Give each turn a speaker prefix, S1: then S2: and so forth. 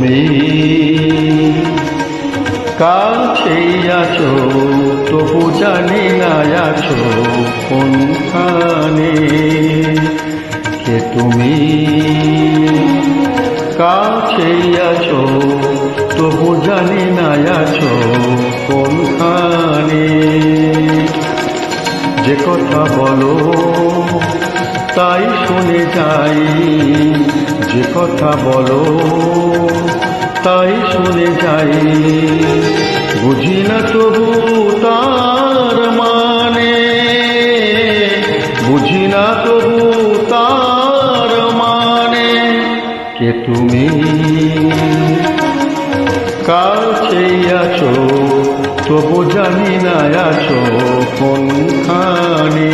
S1: তুমি কাছেই আছো, তবু জানি না আছো কোনখানে। কে তুমি কাছেই আছো, তবু জানি না আছো কোনখানে। যে কথা বলো তাই শুনে যাই, যে কথা বলো তাই শুনে যাই। বুঝি না তবু তার মানে, বুঝি না তবু তার মানে। কে তুমি কাছেই আছো, তবু জানি না আছো কোনখানে।